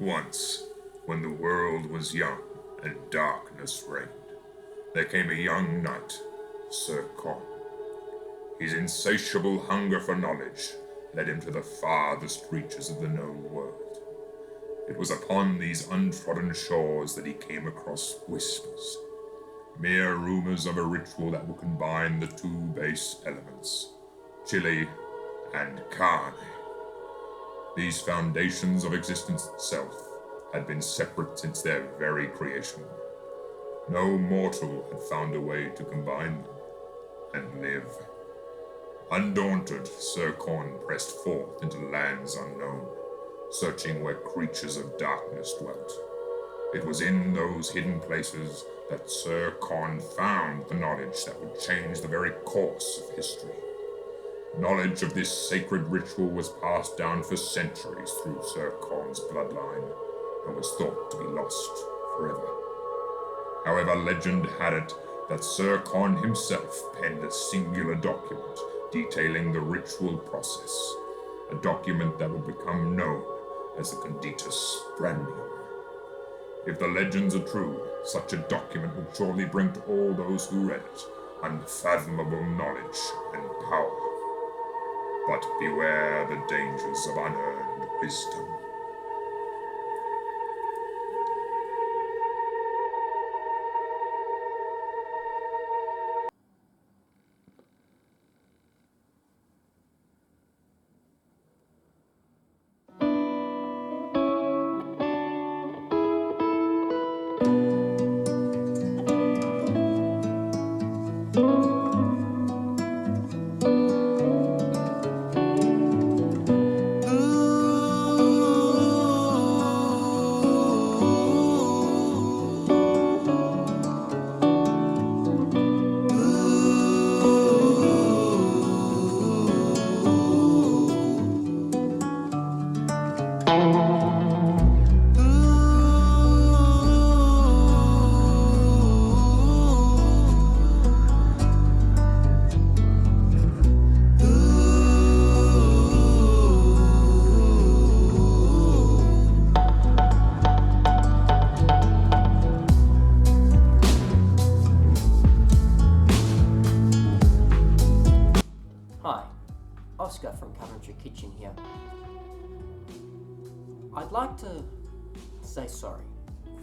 Once, when the world was young and darkness reigned, there came a young knight, Sir Con. His insatiable hunger for knowledge led him to the farthest reaches of the known world. It was upon these untrodden shores that he came across whispers, mere rumors of a ritual that will combine the two base elements, Chili and Carne. These foundations of existence itself had been separate since their very creation. No mortal had found a way to combine them and live. Undaunted, Sir Con pressed forth into lands unknown, searching where creatures of darkness dwelt. It was in those hidden places that Sir Con found the knowledge that would change the very course of history. Knowledge of this sacred ritual was passed down for centuries through Sir Con's bloodline and was thought to be lost forever. However, legend had it that Sir Con himself penned a singular document detailing the ritual process, a document that would become known as the Conditus Brandium. If the legends are true, such a document would surely bring to all those who read it unfathomable knowledge and power. But beware the dangers of unearned wisdom. Hi, Oscar from Coventry Kitchen here. I'd like to say sorry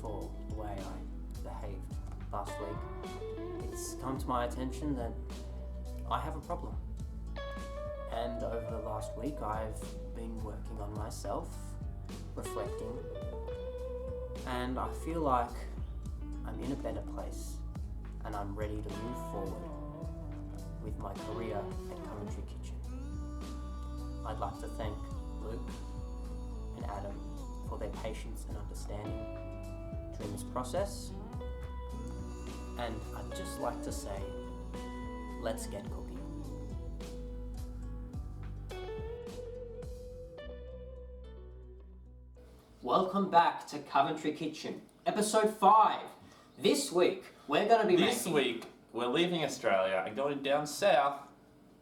for the way I behaved last week. It's come to my attention that I have a problem. And over the last week I've been working on myself, reflecting, and I feel like I'm in a better place and I'm ready to move forward with my career at Coventry Kitchen. I'd like to thank Luke and Adam for their patience and understanding during this process. And I'd just like to say, let's get cooking. Welcome back to Coventry Kitchen, episode 5. This week, we're going to be making... We're leaving Australia and going down south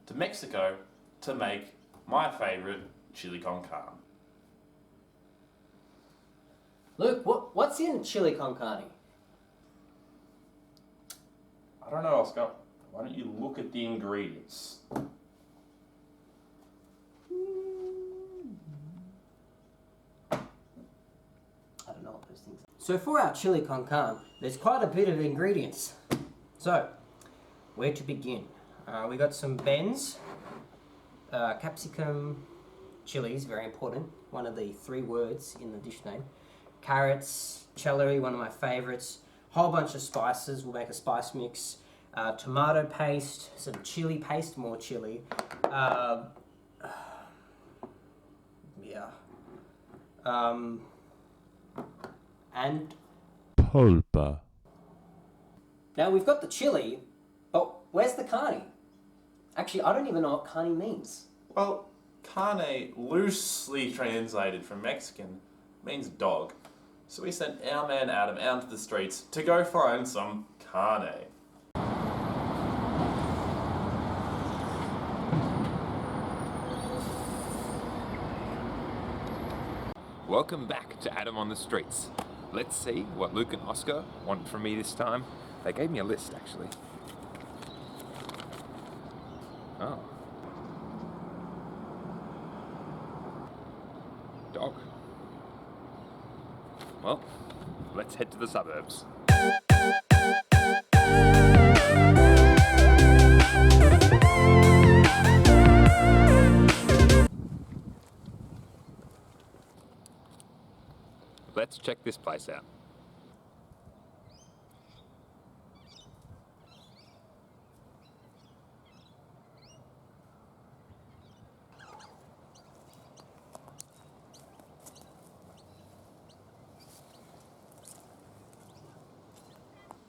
to Mexico to make my favourite Chili Con Carne. Luke, what's in Chili Con Carne? I don't know, Oscar. Why don't you look at the ingredients? I don't know what those things are. So for our Chili Con Carne, there's quite a bit of ingredients. So, where to begin? We got some beans, capsicum, chilies, very important, one of the 3 words in the dish name, carrots, celery, one of my favourites, whole bunch of spices, we'll make a spice mix, tomato paste, some chili paste, more chili, and pulpa. now we've got the chili, but where's the carne? Actually, I don't even know what carne means. Well, carne, loosely translated from Mexican, means dog. So we sent our man Adam out into the streets to go find some carne. Welcome back to Adam on the Streets. Let's see what Luke and Oscar want from me this time. They gave me a list, actually. Oh. Dog. Well, let's head to the suburbs. Let's check this place out.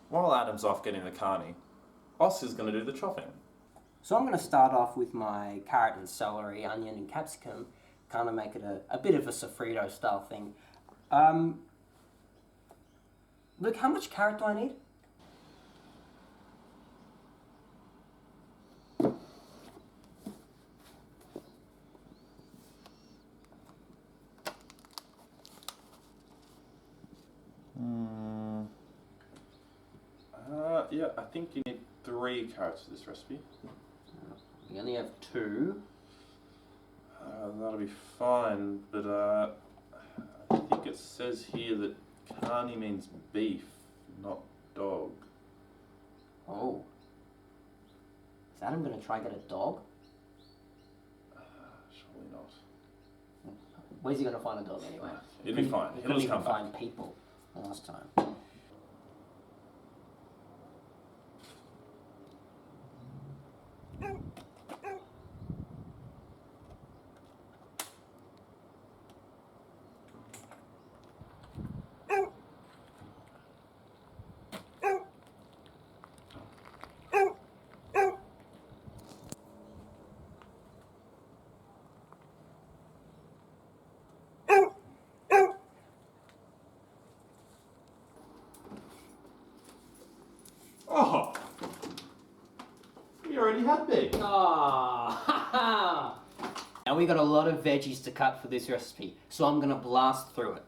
While Adam's off getting the carne, Oscar's going to do the chopping. So I'm going to start off with my carrot and celery, onion and capsicum, kind of make it a bit of a sofrito style thing. Look, how much carrot do I need? Yeah, I think you need 3 carrots for this recipe. We only have 2. That'll be fine, but I think it says here that carne means beef, not dog. Oh. Is Adam going to try and get a dog? Surely not. Where's he going to find a dog anyway? It'll be fine. He He'll couldn't just even come back. find people last time. Oh! We already had big. Ah, Now we got a lot of veggies to cut for this recipe, so I'm gonna blast through it.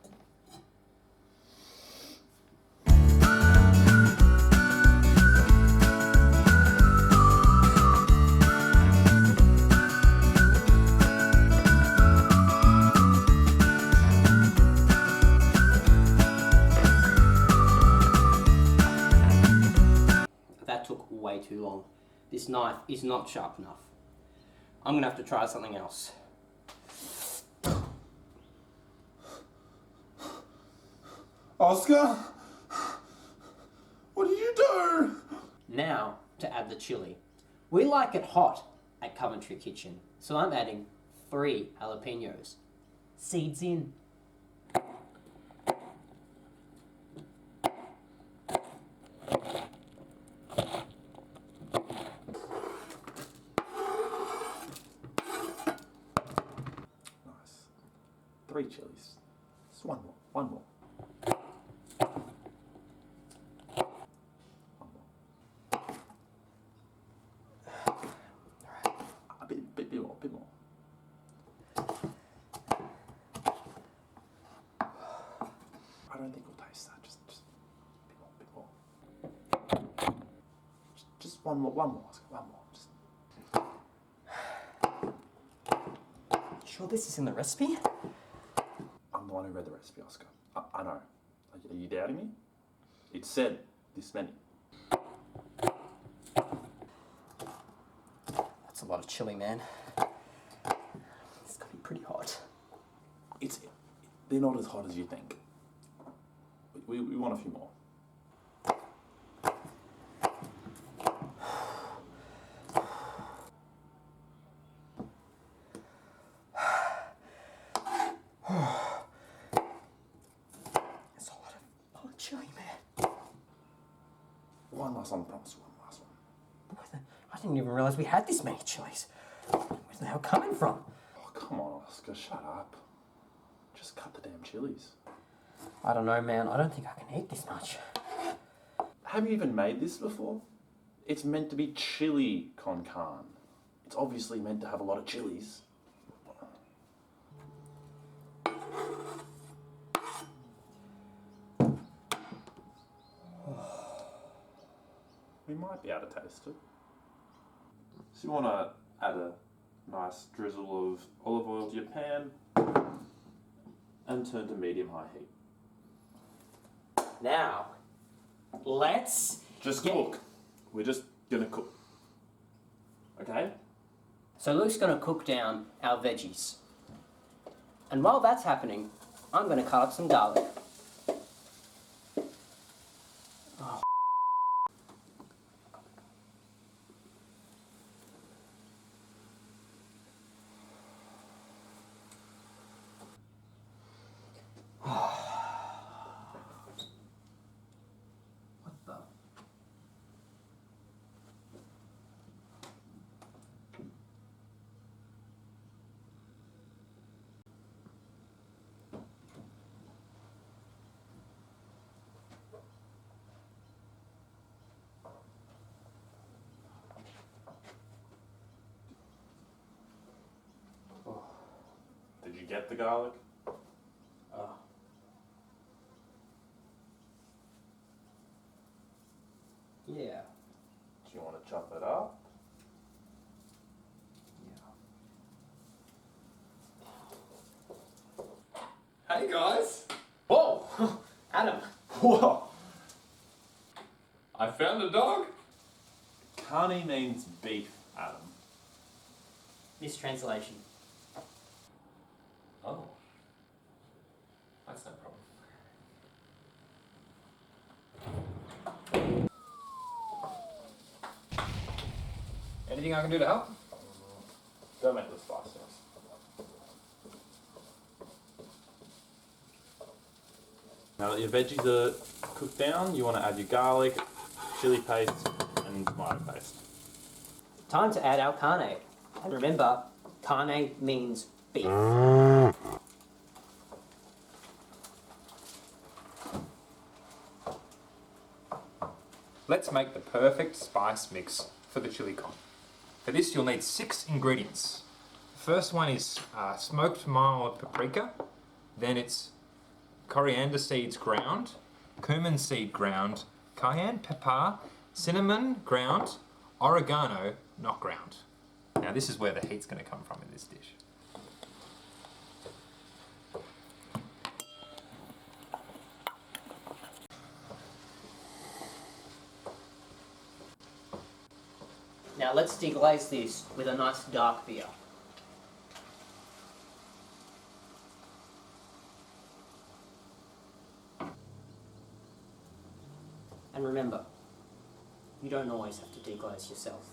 That took way too long. This knife is not sharp enough. I'm gonna have to try something else. Oscar? What do you do? Now to add the chili. We like it hot at Coventry Kitchen, so I'm adding 3 jalapenos. Seeds in. Nice. 3 chilies. Just one more. One more. One more. A bit more. Bit more. I don't think we'll taste that. Just a bit more. Just one more. One more. Oscar. One more. Sure this is in the recipe? I'm the one who read the recipe, Oscar. I know. Are you doubting me? It said this many. That's a lot of chili, man. It's gonna be pretty hot. They're not as hot as you think. We want a few more. That's a lot of chili, man. One last one, I promise. One last one. I didn't even realize we had this many chilies. Where's the hell coming from? Oh, come on, Oscar. Shut up. Just cut the damn chilies. I don't know, man. I don't think I can eat this much. Have you even made this before? It's meant to be chili con carne. It's obviously meant to have a lot of chilies. might be able to taste it. So you want to add a nice drizzle of olive oil to your pan and turn to medium-high heat. Now, let's Just get- cook. We're just gonna cook. Okay? So Luke's going to cook down our veggies. And while that's happening, I'm going to cut up some garlic. Oh. What the? Did you get the garlic? Oh. Yeah. Do you want to chop it up? Hey guys! Whoa! Adam! Whoa! I found a dog! Carne means beef, Adam. Mistranslation. Oh. That's no problem. Anything I can do to help? Don't make the spiciness. Now that your veggies are cooked down, you want to add your garlic, chili paste, and tomato paste. Time to add our carne. And remember, carne means beef. Let's make the perfect spice mix for the chili con. For this, you'll need 6 ingredients. The first one is smoked mild paprika, then it's coriander seeds ground, cumin seed ground, cayenne pepper, cinnamon ground, oregano not ground. Now this is where the heat's going to come from in this dish. Now let's deglaze this with a nice dark beer. And remember, you don't always have to deglaze yourself.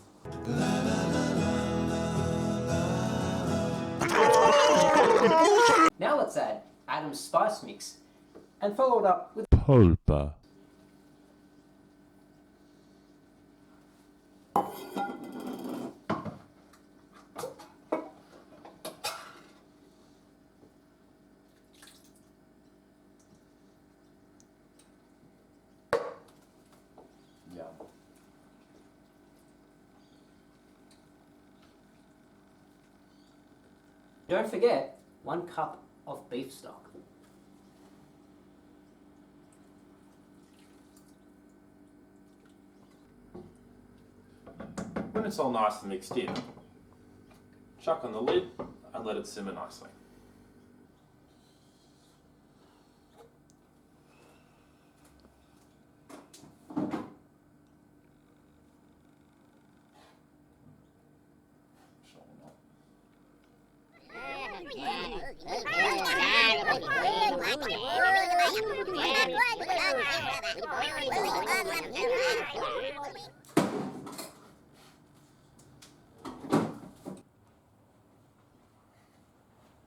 Now let's add Adam's spice mix and follow it up with Pulpa. Yum. Don't forget, 1 cup of beef stock. When it's all nice and mixed in, chuck on the lid and let it simmer nicely.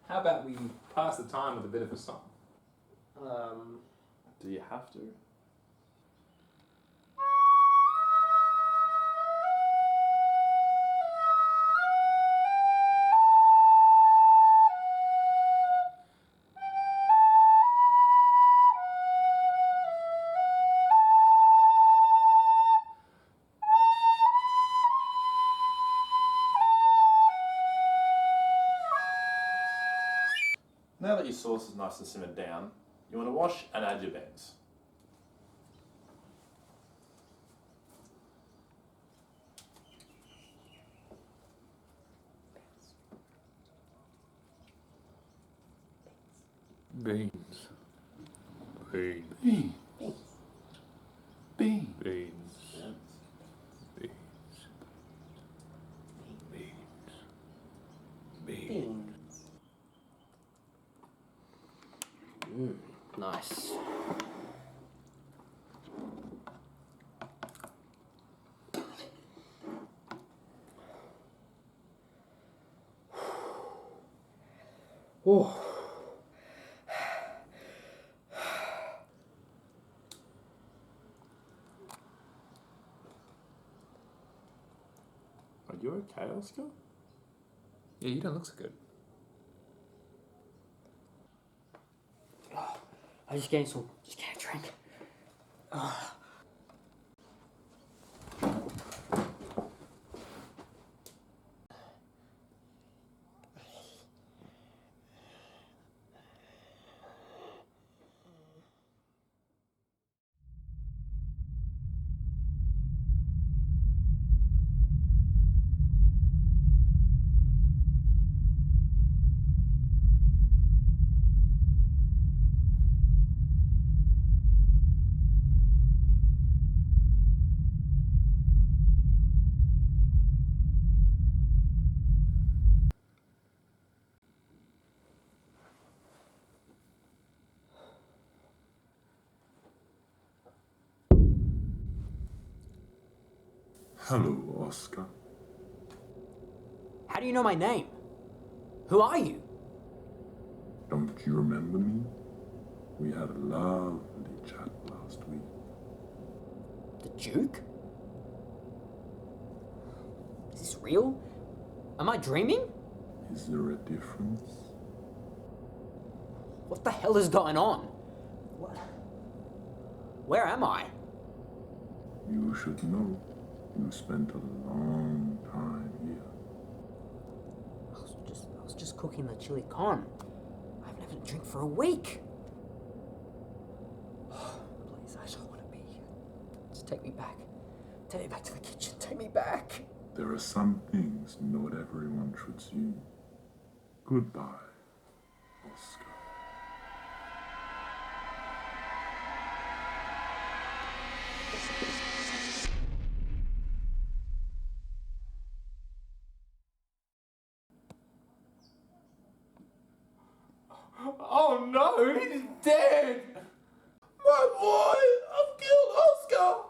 How about we pass the time with a bit of a song? Do you have to? Now that your sauce is nice and simmered down, you want to wash and add your beans. Beans. Beans. Beans. Beans. Beans. Beans. Beans. Beans. Nice. Oh. Are you okay, Oscar? Yeah, you don't look so good. I just getting a drink. Hello, Oscar. How do you know my name? Who are you? Don't you remember me? We had a lovely chat last week. The Duke? Is this real? Am I dreaming? Is there a difference? What the hell is going on? What? Where am I? You should know. You spent a long time here. I was just cooking the chili con. I haven't had a drink for a week. Please, I don't want to be here. Just take me back. Take me back to the kitchen. Take me back. There are some things not everyone should see. Goodbye, Oscar. Oh no, he's dead! My boy! I've killed Oscar!